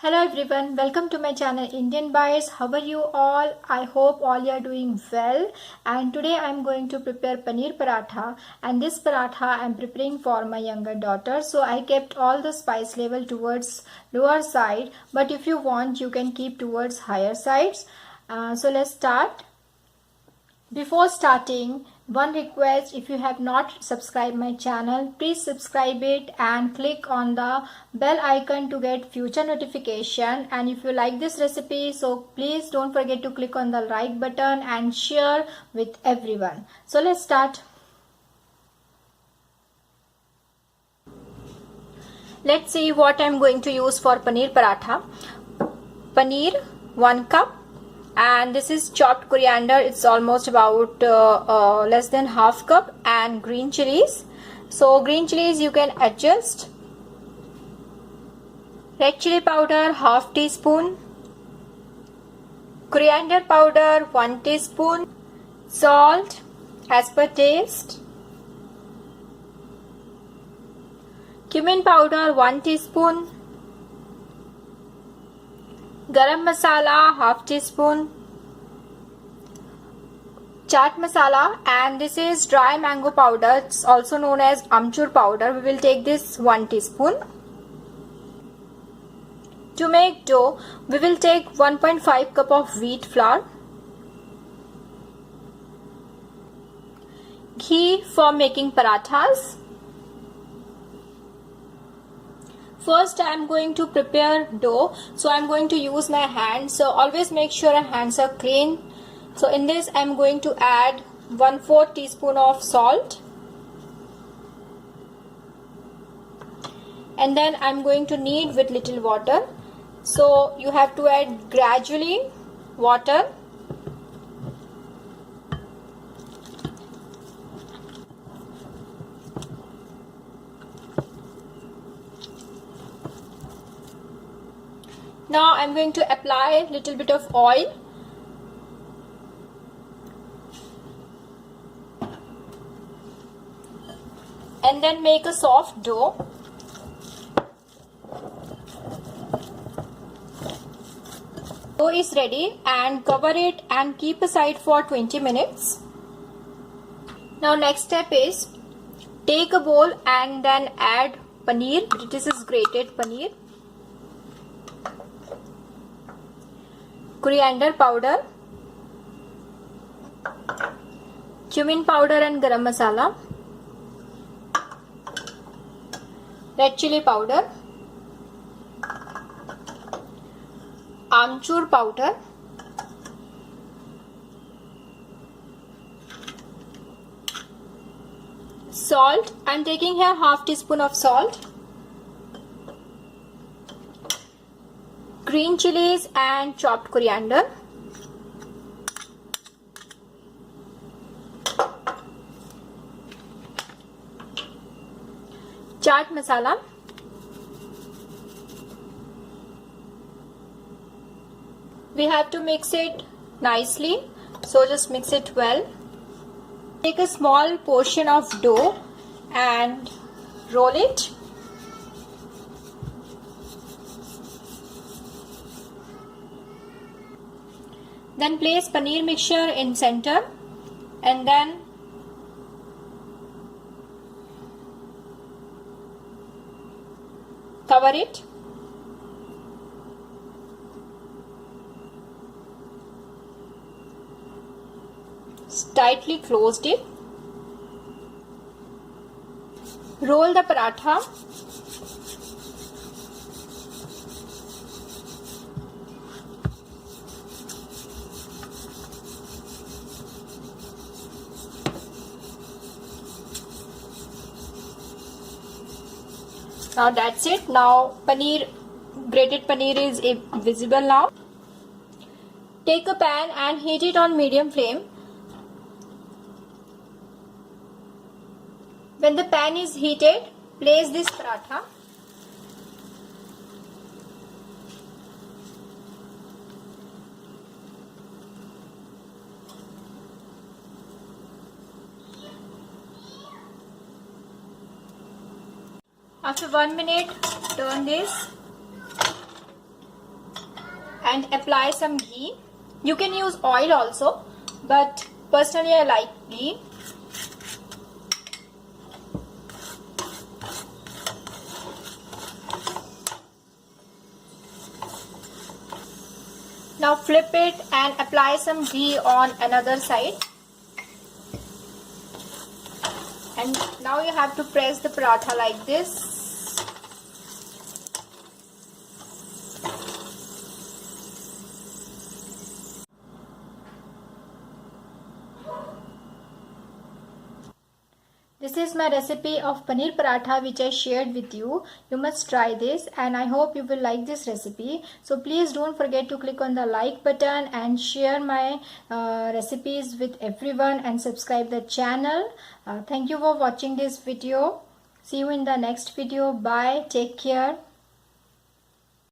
Hello everyone, welcome to my channel Indian Bites. How are you all? I hope all you are doing well. And today I am going to prepare paneer paratha, and this paratha I am preparing for my younger daughter. So I kept all the spice level towards lower side, but if you want you can keep towards higher sides. So let's start. Before starting, one request: if you have not subscribed my channel, please subscribe it and click on the bell icon to get future notification. And if you like this recipe, so please don't forget to click on the like button and share with everyone. So let's start. Let's see what I'm going to use for paneer paratha. Paneer 1 cup. And this is chopped coriander. It's almost about less than half cup, and green chilies. So green chilies you can adjust. Red chili powder half teaspoon. Coriander powder 1 teaspoon. Salt as per taste. Cumin powder 1 teaspoon. Garam masala half teaspoon. Chaat masala, and this is dry mango powder. It's also known as amchur powder. We will take this 1 teaspoon. To make dough, we will take 1.5 cup of wheat flour. Ghee for making parathas. First I am going to prepare dough, so I am going to use my hands. So always make sure your hands are clean. So in this I am going to add 1/4 teaspoon of salt, and then I am going to knead with little water. So you have to add gradually water. Now I'm going to apply a little bit of oil. And then make a soft dough. Dough is ready, and cover it and keep aside for 20 minutes. Now next step is take a bowl and then add paneer. This is grated paneer. Coriander powder, cumin powder and garam masala, red chili powder, amchur powder, salt. I'm taking here half teaspoon of salt, green chilies and chopped coriander, chaat masala, we have to mix it nicely, so just mix it well. Take a small portion of dough and roll it. Then place paneer mixture in center, and then cover it. Tightly closed it. Roll the paratha. Now that's it. Now grated paneer is visible now. Take a pan and heat it on medium flame. When the pan is heated, place this paratha. After 1 minute, turn this. and apply some ghee. You can use oil also, but personally I like ghee. Now flip it and apply some ghee on another side. And now you have to press the paratha like this. This is my recipe of paneer paratha which I shared with you. You must try this and I hope you will like this recipe. So please don't forget to click on the like button and share my recipes with everyone and subscribe the channel. Thank you for watching this video. See you in the next video. Bye. Take care.